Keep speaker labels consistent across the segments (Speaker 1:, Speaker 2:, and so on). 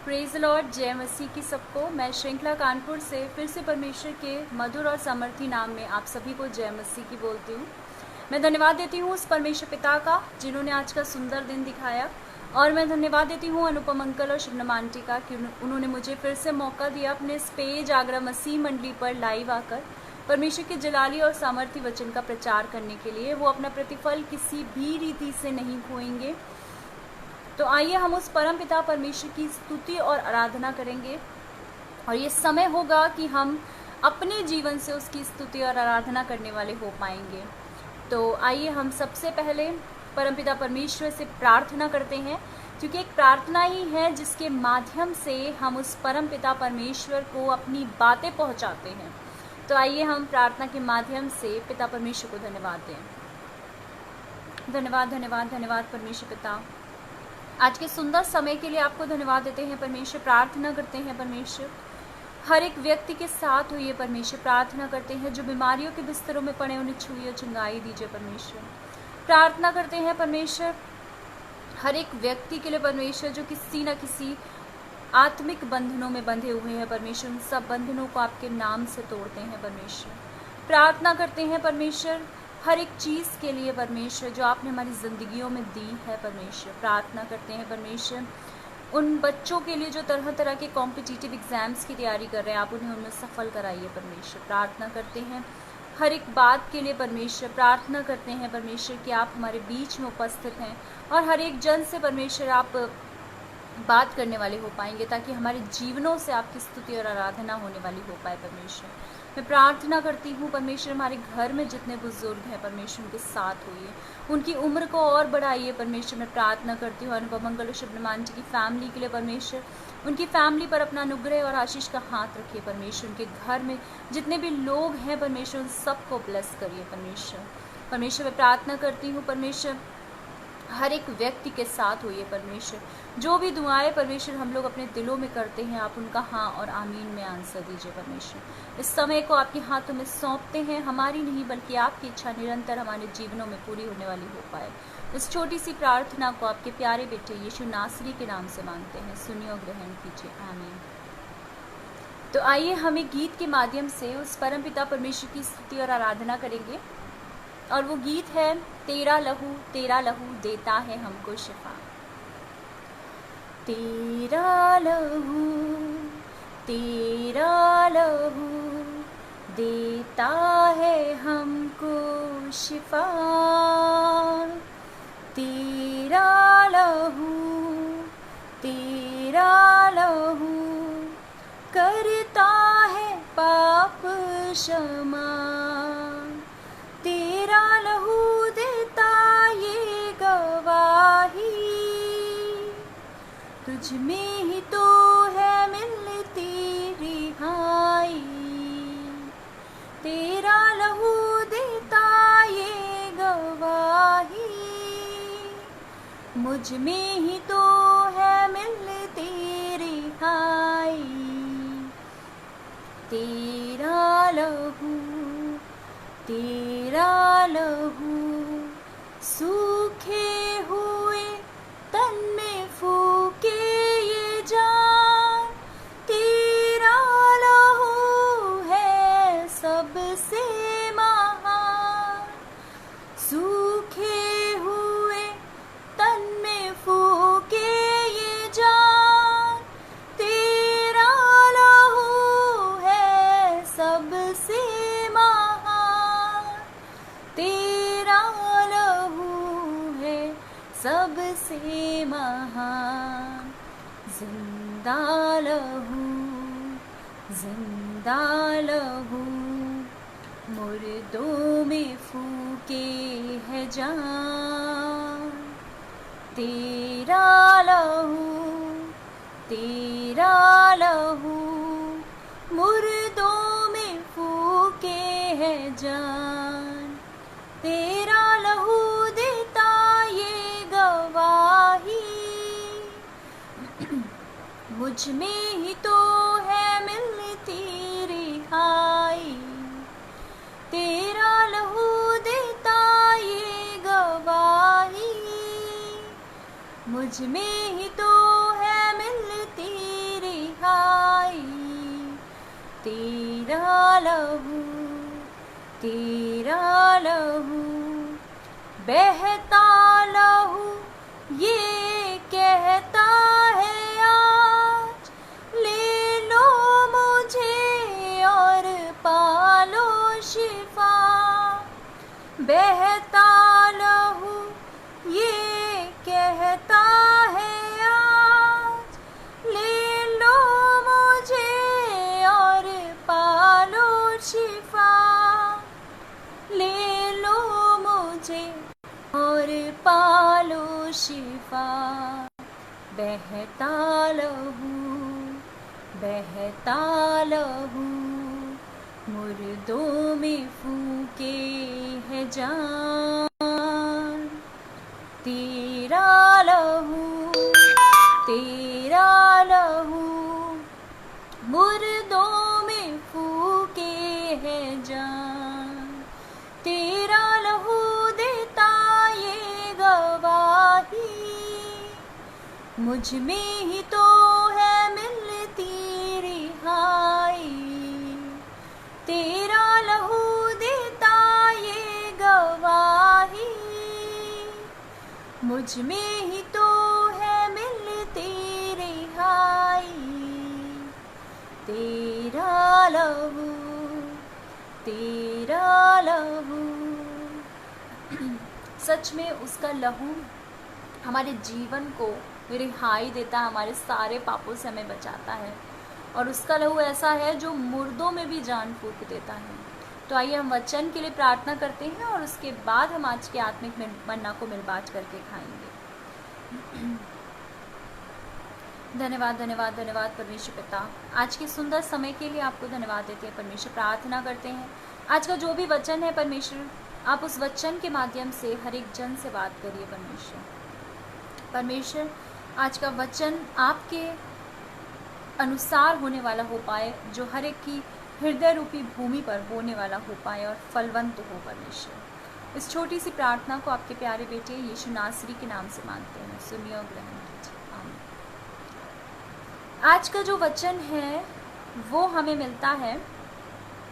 Speaker 1: Praise Lord, जय मसीह की सबको। मैं श्रृंखला कानपुर से फिर से परमेश्वर के मधुर और सामर्थी नाम में आप सभी को जय मसीह की बोलती हूँ। मैं धन्यवाद देती हूँ उस परमेश्वर पिता का जिन्होंने आज का सुंदर दिन दिखाया, और मैं धन्यवाद देती हूँ अनुपम अंकल और शिवनम आंटी का कि उन्होंने मुझे फिर से मौका दिया अपने इस पेज आगरा मसीह मंडली पर लाइव आकर परमेश्वर के जलाली और सामर्थी वचन का प्रचार करने के लिए। वो अपना प्रतिफल किसी भी रीति से नहीं खोएंगे। तो आइए हम उस परम पिता परमेश्वर की स्तुति और आराधना करेंगे, और ये समय होगा कि हम अपने जीवन से उसकी स्तुति और आराधना करने वाले हो पाएंगे। तो आइए हम सबसे पहले परम पिता परमेश्वर से प्रार्थना करते हैं, क्योंकि एक प्रार्थना ही है जिसके माध्यम से हम उस परम पिता परमेश्वर को अपनी बातें पहुंचाते हैं। तो आइए हम प्रार्थना के माध्यम से पिता परमेश्वर को धन्यवाद दें। धन्यवाद धन्यवाद धन्यवाद परमेश्वर पिता, आज के सुंदर समय के लिए आपको धन्यवाद देते हैं परमेश्वर। प्रार्थना करते हैं परमेश्वर, हर एक व्यक्ति के साथ हुई परमेश्वर। प्रार्थना करते हैं जो बीमारियों के बिस्तरों में पड़े उन्हें छुइए, चंगाई दीजिए परमेश्वर। प्रार्थना करते हैं परमेश्वर हर एक व्यक्ति के लिए परमेश्वर जो किसी न किसी आत्मिक बंधनों में बंधे हुए हैं परमेश्वर, उन सब बंधनों को आपके नाम से तोड़ते हैं परमेश्वर। प्रार्थना करते हैं परमेश्वर हर एक चीज़ के लिए परमेश्वर जो आपने हमारी ज़िंदगियों में दी है परमेश्वर। प्रार्थना करते हैं परमेश्वर उन बच्चों के लिए जो तरह तरह के कॉम्पिटिटिव एग्ज़ाम्स की तैयारी कर रहे हैं, आप उन्हें उनमें सफल कराइए परमेश्वर। प्रार्थना करते हैं हर एक बात के लिए परमेश्वर। प्रार्थना करते हैं परमेश्वर कि आप हमारे बीच में उपस्थित हैं और हर एक जन से परमेश्वर आप बात करने वाले हो पाएंगे, ताकि हमारे जीवनों से आपकी स्तुति और आराधना होने वाली हो पाए परमेश्वर। मैं प्रार्थना करती हूँ परमेश्वर हमारे घर में जितने बुजुर्ग हैं परमेश्वर उनके साथ होइए, उनकी उम्र को और बढ़ाइए परमेश्वर। मैं प्रार्थना करती हूँ अनुपम अंकल और शिवनम आंटी की फैमिली के लिए परमेश्वर, उनकी फैमिली पर अपना अनुग्रह और आशीष का हाथ रखिए परमेश्वर। उनके घर में जितने भी लोग हैं परमेश्वर उन सबको ब्लेस करिए परमेश्वर। मैं प्रार्थना करती हूँ परमेश्वर हर एक व्यक्ति के साथ होइए परमेश्वर। जो भी दुआएं परमेश्वर हम लोग अपने दिलों में करते हैं, आप उनका हाँ और आमीन में आंसर दीजिए परमेश्वर। इस समय को आपके हाथों में सौंपते हैं, हमारी नहीं बल्कि आपकी इच्छा निरंतर हमारे जीवनों में पूरी होने वाली हो पाए। इस छोटी सी प्रार्थना को आपके प्यारे बेटे यीशु नासरी के नाम से मांगते हैं, सुनिए और ग्रहण कीजिए, आमीन। तो आइए हम एक गीत के माध्यम से उस परम पिता परमेश्वर की स्तुति और आराधना करेंगे, और वो गीत है तेरा लहू देता है हमको शिफा। तेरा लहू देता है हमको शिफा। तेरा लहू करता है पाप क्षमा। तेरा लहू देता ये गवाही, तुझ में ही तो है मिलती रिहाई। तेरा लहू देता ये गवाही, मुझ में ही तो है मिलती रिहाई। तेरा लहू सूखे हुए तन में फूके ये जान। तेरा लहू है सबसे महान। सूखे हुए तन में फूके ये जान। तेरा लहू है सबसे तेरा लहू है सबसे महान। जिंदा लहू मुर्दों में फूके है जान। तेरा लहू मुर्दों में फूके है जान। तेरा लहू देता ये गवाही, मुझ में ही तो है मिलती रिहाई। तेरा लहू देता ये गवाही, मुझ में ही तो है मिलती तेरा लहू, तेरा लहू, बहता लहू ये कहता है आज, ले लो मुझे और पालो शिफा। बहता लहू ये कहता है आज, ले लो मुझे और पालो शिफा। ले लो मुझे और पालो शिफा। बहता लहू, बहता लहू, मुर्दों में फूके है जान। तेरा लहू, तेरा लहू, मुर्दों में फूके है जान। तेरा लहू देता ये गवाही, मुझ में ही तो है मिलती रिहाई। तेरा लहू देता ये गवाही, मुझ में ही तो है मिलती रिहाई। तेरा लहू, तेरा लहू। सच में उसका लहू हमारे जीवन को रिहाई देता है, हमारे सारे पापों से हमें बचाता है। और उसका लहू ऐसा है जो मुर्दों में भी जान फूंक देता है। तो आइए हम वचन के लिए प्रार्थना करते हैं और उसके बाद हम आज के आत्मिक मन्ना को मिल बाँट करके खाएंगे। धन्यवाद धन्यवाद धन्यवाद परमेश्वर पिता, आज के सुंदर समय के लिए आपको धन्यवाद देते हैं परमेश्वर। प्रार्थना करते हैं आज का जो भी वचन है परमेश्वर, आप उस वचन के माध्यम से हर एक जन से बात करिए परमेश्वर। परमेश्वर आज का वचन आपके अनुसार होने वाला हो पाए, जो हर एक की हृदय रूपी भूमि पर होने वाला हो पाए और फलवंत हो परमेश्वर। इस छोटी सी प्रार्थना को आपके प्यारे बेटे यीशु नासरी के नाम से मांगते हैं, सुनिए और ग्रहण कीजिए, आमीन। आज का जो वचन है वो हमें मिलता है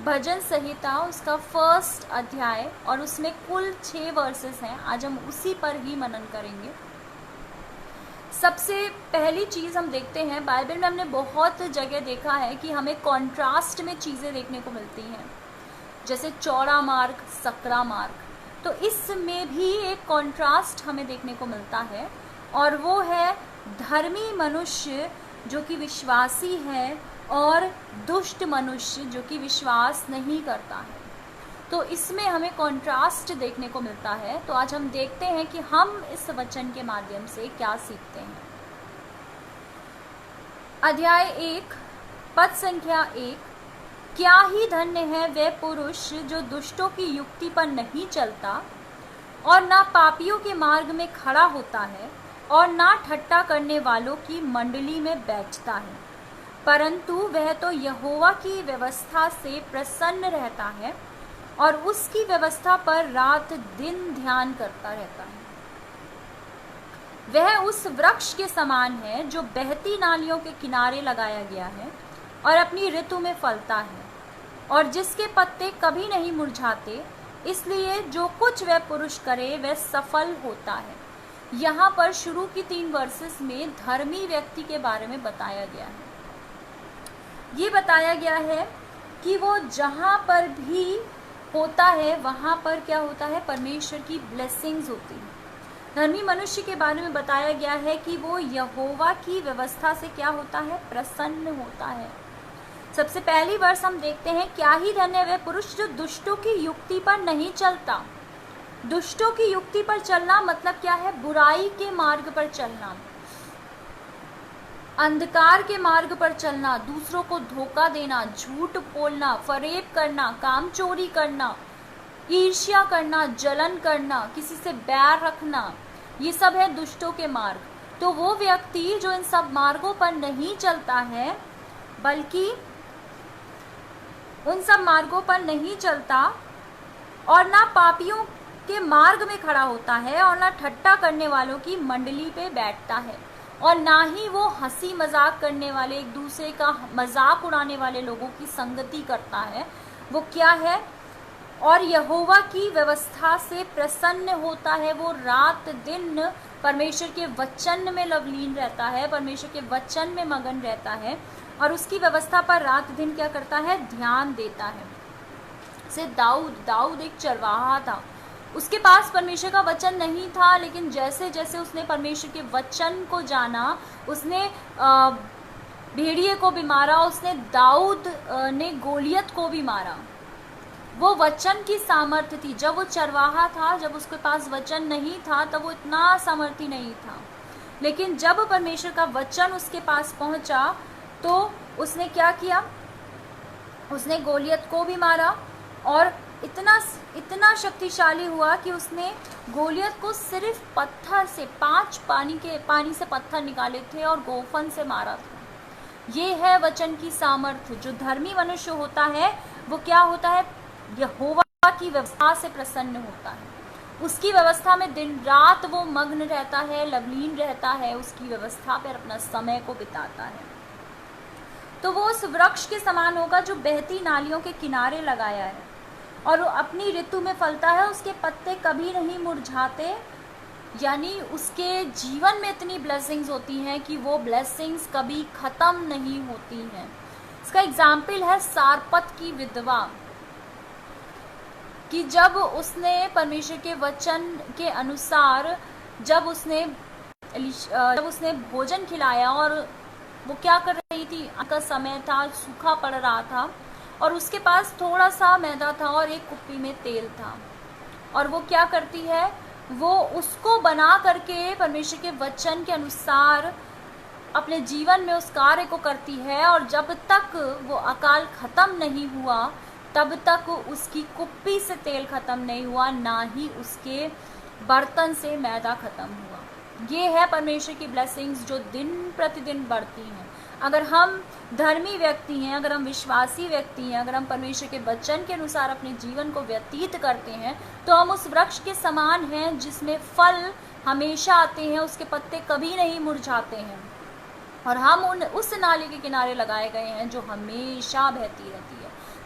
Speaker 1: भजन संहिता उसका 1 अध्याय, और उसमें कुल 6 वर्सेस हैं। आज हम उसी पर ही मनन करेंगे। सबसे पहली चीज़ हम देखते हैं, बाइबल में हमने बहुत जगह देखा है कि हमें कॉन्ट्रास्ट में चीज़ें देखने को मिलती हैं, जैसे चौड़ा मार्ग, सकरा मार्ग। तो इसमें भी एक कॉन्ट्रास्ट हमें देखने को मिलता है, और वो है धर्मी मनुष्य जो कि विश्वासी है और दुष्ट मनुष्य जो कि विश्वास नहीं करता है। तो इसमें हमें कॉन्ट्रास्ट देखने को मिलता है। तो आज हम देखते हैं कि हम इस वचन के माध्यम से क्या सीखते हैं। अध्याय 1 पद संख्या 1, क्या ही धन्य है वह पुरुष जो दुष्टों की युक्ति पर नहीं चलता और ना पापियों के मार्ग में खड़ा होता है और ना ठट्टा करने वालों की मंडली में बैठता है, परंतु वह तो यहोवा की व्यवस्था से प्रसन्न रहता है और उसकी व्यवस्था पर रात दिन ध्यान करता रहता है। वह उस वृक्ष के समान है जो बहती नालियों के किनारे लगाया गया है और अपनी ऋतु में फलता है और जिसके पत्ते कभी नहीं मुरझाते, इसलिए जो कुछ वह पुरुष करे वह सफल होता है। यहाँ पर शुरू की 3 वर्सेस में धर्मी व्यक्ति के बारे में बताया गया है। ये बताया गया है कि वो जहाँ पर भी होता है वहाँ पर क्या होता है, परमेश्वर की ब्लेसिंग्स होती है। धर्मी मनुष्य के बारे में बताया गया है कि वो यहोवा की व्यवस्था से क्या होता है, प्रसन्न होता है। सबसे पहली वर्ष हम देखते हैं, क्या ही धन्य वह पुरुष जो दुष्टों की युक्ति पर नहीं चलता। दुष्टों की युक्ति पर चलना मतलब क्या है, बुराई के मार्ग पर चलना, अंधकार के मार्ग पर चलना, दूसरों को धोखा देना, झूठ बोलना, फरेब करना, काम चोरी करना, ईर्ष्या करना, जलन करना, किसी से बैर रखना, ये सब है दुष्टों के मार्ग। तो वो व्यक्ति जो इन सब मार्गों पर नहीं चलता है, बल्कि उन सब मार्गों पर नहीं चलता और ना पापियों के मार्ग में खड़ा होता है और ना ठट्टा करने वालों की मंडली पे बैठता है, और ना ही वो हंसी मजाक करने वाले, एक दूसरे का मजाक उड़ाने वाले लोगों की संगति करता है। वो क्या है? और यहोवा की व्यवस्था से प्रसन्न होता है। वो रात दिन परमेश्वर के वचन में लवलीन रहता है, परमेश्वर के वचन में मगन रहता है और उसकी व्यवस्था पर रात दिन क्या करता है? ध्यान देता है। से दाऊद एक चरवाहा था, उसके पास परमेश्वर का वचन नहीं था, लेकिन जैसे जैसे उसने परमेश्वर के वचन को जाना, उसने भेड़िए को भी मारा, उसने दाऊद ने गोलियत को भी मारा। वो वचन की सामर्थ्य थी। जब वो चरवाहा था, जब उसके पास वचन नहीं था, तब वो इतना सामर्थ्य नहीं था, लेकिन जब परमेश्वर का वचन उसके पास पहुंचा तो उसने क्या किया? उसने गोलियत को भी मारा और इतना शक्तिशाली हुआ कि उसने गोलियत को सिर्फ पत्थर से 5 पानी से पत्थर निकाले थे और गोफन से मारा था। ये है वचन की सामर्थ्य। जो धर्मी मनुष्य होता है वो क्या होता है? यहोवा की व्यवस्था से प्रसन्न होता है, उसकी व्यवस्था में दिन रात वो मग्न रहता है, लवलीन रहता है, उसकी व्यवस्था पर अपना समय को बिताता है। तो वो उस वृक्ष के समान होगा जो बहती नालियों के किनारे लगाया है और वो अपनी ऋतु में फलता है, उसके पत्ते कभी नहीं मुरझाते। यानी उसके जीवन में इतनी ब्लेसिंग्स होती हैं कि वो ब्लेसिंग्स कभी खत्म नहीं होती हैं। इसका एग्जाम्पल है सारपत की विधवा, कि जब उसने परमेश्वर के वचन के अनुसार जब उसने भोजन खिलाया और वो क्या कर रही थी? का समय था, सूखा पड़ रहा था और उसके पास थोड़ा सा मैदा था और एक कुप्पी में तेल था, और वो क्या करती है? वो उसको बना करके परमेश्वर के वचन के अनुसार अपने जीवन में उस कार्य को करती है, और जब तक वो अकाल खत्म नहीं हुआ तब तक उसकी कुप्पी से तेल खत्म नहीं हुआ, ना ही उसके बर्तन से मैदा खत्म हुआ। ये है परमेश्वर की ब्लेसिंग्स जो दिन प्रतिदिन बढ़ती हैं। अगर हम धर्मी व्यक्ति हैं, अगर हम विश्वासी व्यक्ति हैं, अगर हम परमेश्वर के वचन के अनुसार अपने जीवन को व्यतीत करते हैं, तो हम उस वृक्ष के समान हैं जिसमें फल हमेशा आते हैं, उसके पत्ते कभी नहीं मुरझाते हैं, और हम उस नाले के किनारे लगाए गए हैं जो हमेशा बहती रहती है,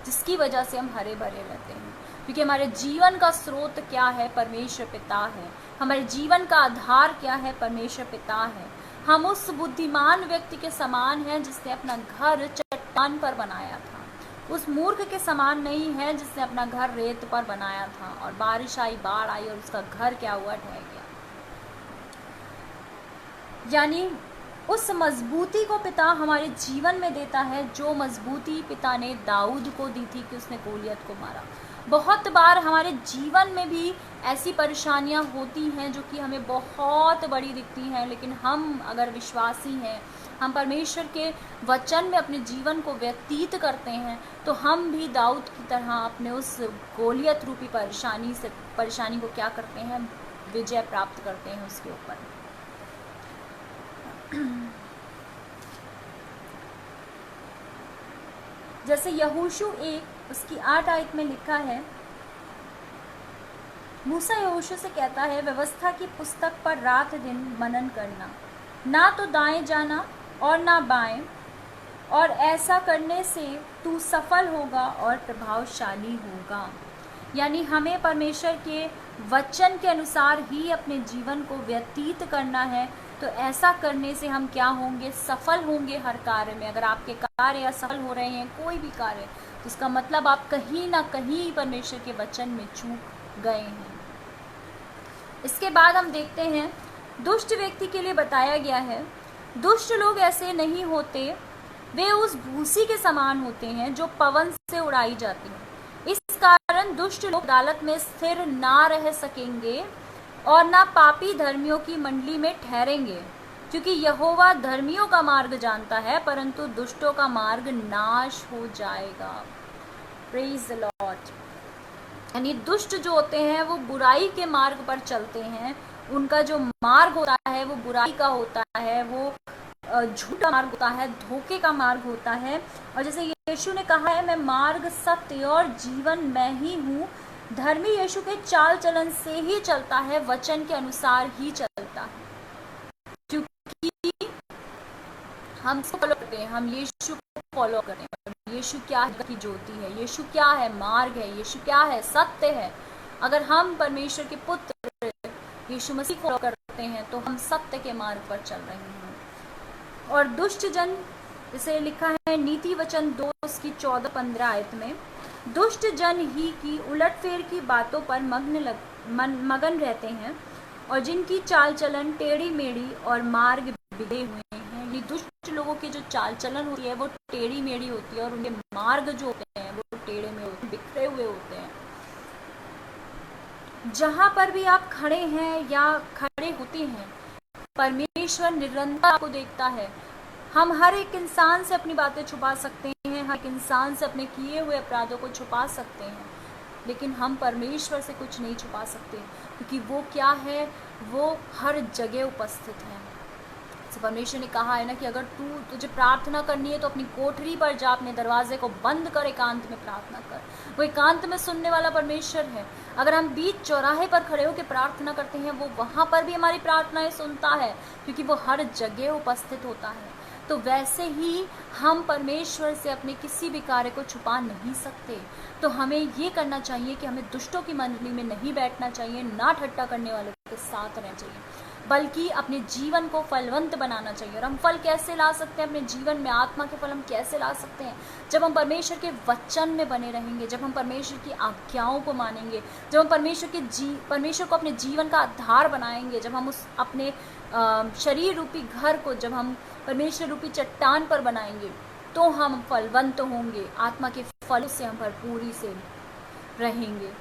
Speaker 1: जिसकी वजह से हम हरे भरे रहते हैं। क्योंकि हमारे जीवन का स्रोत क्या है? परमेश्वर पिता है। हमारे जीवन का आधार क्या है? परमेश्वर पिता है। हम उस बुद्धिमान व्यक्ति के समान हैं जिसने अपना घर चट्टान पर बनाया था। उस मूर्ख के समान नहीं है जिसने अपना घर रेत पर बनाया था और बारिश आई, बाढ़ आई और उसका घर क्या हुआ? ढह गया। यानी उस मजबूती को पिता हमारे जीवन में देता है जो मजबूती पिता ने दाऊद को दी थी कि उसने गोलियत को मारा। बहुत बार हमारे जीवन में भी ऐसी परेशानियां होती हैं जो कि हमें बहुत बड़ी दिखती हैं, लेकिन हम अगर विश्वासी हैं, हम परमेश्वर के वचन में अपने जीवन को व्यतीत करते हैं, तो हम भी दाऊद की तरह अपने उस गोलियत रूपी परेशानी को क्या करते हैं? विजय प्राप्त करते हैं उसके ऊपर। जैसे यहोशू 1 उसकी 8 आयत में लिखा है, मूसा यहोशू से कहता है, व्यवस्था की पुस्तक पर रात दिन मनन करना, ना तो दाएं जाना और ना बाएं, और ऐसा करने से तू सफल होगा और प्रभावशाली होगा। यानी हमें परमेश्वर के वचन के अनुसार ही अपने जीवन को व्यतीत करना है, तो ऐसा करने से हम क्या होंगे? सफल होंगे हर कार्य में। अगर आपके कार्य असफल हो रहे हैं, कोई भी कार्य, तो इसका मतलब आप कहीं ना कहीं परमेश्वर के वचन में चूक गए हैं। इसके बाद हम देखते हैं दुष्ट व्यक्ति के लिए बताया गया है, दुष्ट लोग ऐसे नहीं होते, वे उस भूसी के समान होते हैं जो पवन से उड़ाई जाती है। इस कारण दुष्ट लोग अदालत में स्थिर ना रह सकेंगे और ना पापी धर्मियों की मंडली में ठहरेंगे, क्योंकि यहोवा धर्मियों का मार्ग जानता है, परंतु दुष्टों का मार्ग नाश हो जाएगा। Praise the Lord. यानी दुष्ट जो होते हैं वो बुराई के मार्ग पर चलते हैं, उनका जो मार्ग होता है वो बुराई का होता है, वो झूठ का मार्ग होता है, धोखे का मार्ग होता है। और जैसे यीशु ने कहा है, मैं मार्ग, सत्य और जीवन मैं ही हूँ। धर्मी यीशु के चाल चलन से ही चलता है, वचन के अनुसार ही चलता है, क्योंकि हम फॉलो करते हैं, हम यीशु को फॉलो करें। यीशु क्या है की ज्योति है, यीशु क्या है मार्ग है, यीशु क्या है सत्य है। अगर हम परमेश्वर के पुत्र यीशु मसीह को फॉलो करते हैं तो हम सत्य के मार्ग पर चल रहे हैं। और दुष्ट जन, इसे लिखा है नीति वचन 2 की 14-15 आयत में, दुष्ट जन ही की उलटफेर की बातों पर मगन रहते हैं और जिनकी चाल चलन टेढ़ी मेढ़ी और मार्ग बिगड़े हुए हैं। ये दुष्ट लोगों की जो चाल चलन होती है वो टेढ़ी मेढ़ी होती है और उनके मार्ग जो होते हैं वो टेढ़े मेढ़े बिखरे हुए होते हैं। जहां पर भी आप खड़े हैं या खड़े होते हैं, परमेश्वर निरंतर आपको देखता है। हम हर एक इंसान से अपनी बातें छुपा सकते हैं, हर एक इंसान से अपने किए हुए अपराधों को छुपा सकते हैं, लेकिन हम परमेश्वर से कुछ नहीं छुपा सकते, क्योंकि वो क्या है, वो हर जगह उपस्थित है। तो परमेश्वर ने कहा है ना कि अगर तुझे प्रार्थना करनी है तो अपनी कोठरी पर जा, अपने दरवाजे को बंद कर, एकांत में प्रार्थना कर। वो एकांत में सुनने वाला परमेश्वर है। अगर हम बीच चौराहे पर खड़े होकर प्रार्थना करते हैं, वो वहाँ पर भी हमारी प्रार्थनाएं सुनता है, क्योंकि वो हर जगह उपस्थित होता है। तो वैसे ही हम परमेश्वर से अपने किसी भी कार्य को छुपा नहीं सकते। तो हमें ये करना चाहिए कि हमें दुष्टों की मंडली में नहीं बैठना चाहिए, ना ठट्टा करने वालों के साथ रहना चाहिए, बल्कि अपने जीवन को फलवंत बनाना चाहिए। और हम फल कैसे ला सकते हैं अपने जीवन में, आत्मा के फल हम कैसे ला सकते हैं? जब हम परमेश्वर के वचन में बने रहेंगे, जब हम परमेश्वर की आज्ञाओं को मानेंगे, जब हम परमेश्वर को अपने जीवन का आधार बनाएंगे, जब हम उस अपने शरीर रूपी घर को जब हम परमेश्वर रूपी चट्टान पर बनाएंगे, तो हम फलवंत होंगे, आत्मा के फलों से हम भरपूरी से रहेंगे।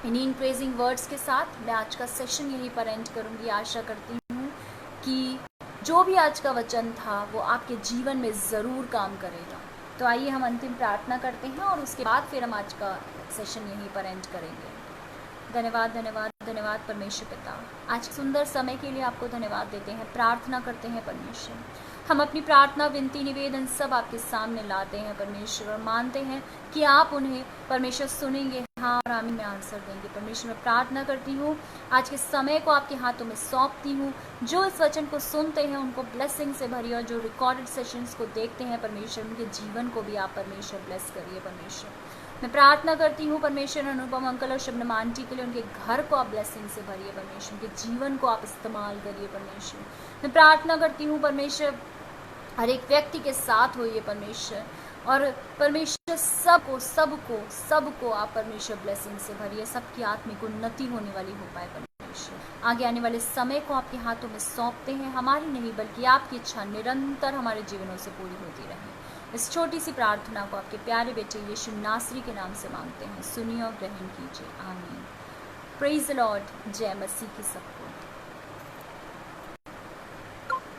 Speaker 1: इन्हीं इनक्रेजिंग वर्ड्स के साथ मैं आज का सेशन यहीं पर एंड करूंगी। आशा करती हूँ कि जो भी आज का वचन था वो आपके जीवन में ज़रूर काम करेगा। तो आइए हम अंतिम प्रार्थना करते हैं और उसके बाद फिर हम आज का सेशन यहीं पर एंड करेंगे। धन्यवाद धन्यवाद धन्यवाद परमेश्वर पिता, आज सुंदर समय के लिए आपको धन्यवाद देते हैं, प्रार्थना करते हैं परमेश्वर। हम अपनी प्रार्थना, विनती, निवेदन सब आपके सामने लाते हैं परमेश्वर, और मानते हैं कि आप उन्हें परमेश्वर सुनेंगे, हाँ और आमीन में आंसर देंगे। परमेश्वर मैं प्रार्थना करती हूँ, आज के समय को आपके हाथों में सौंपती हूँ। जो इस वचन को सुनते हैं उनको ब्लेसिंग से भरिए, और जो रिकॉर्डेड सेशंस को देखते हैं परमेश्वर, उनके जीवन को भी आप परमेश्वर ब्लेस करिए। परमेश्वर मैं प्रार्थना करती हूँ परमेश्वर अनुपम अंकल और शबनम आंटी के लिए, उनके घर को आप ब्लेसिंग से भरिए परमेश्वर, उनके जीवन को आप इस्तेमाल करिए परमेश्वर। मैं प्रार्थना करती हूँ परमेश्वर हर एक व्यक्ति के साथ होइए परमेश्वर, और परमेश्वर सबको आप परमेश्वर ब्लेसिंग से भरिए, सबकी आत्मिक उन्नति होने वाली हो पाए परमेश्वर। आगे आने वाले समय को आपके हाथों में सौंपते हैं, हमारी नहीं बल्कि आपकी इच्छा निरंतर हमारे जीवनों से पूरी होती रहे। इस छोटी सी प्रार्थना को आपके प्यारे बेटे यीशु नासरी के नाम से मांगते हैं, सुनिए और ग्रहण कीजिए, आमीन। प्रेज द लॉर्ड, जय मसीह की सबको।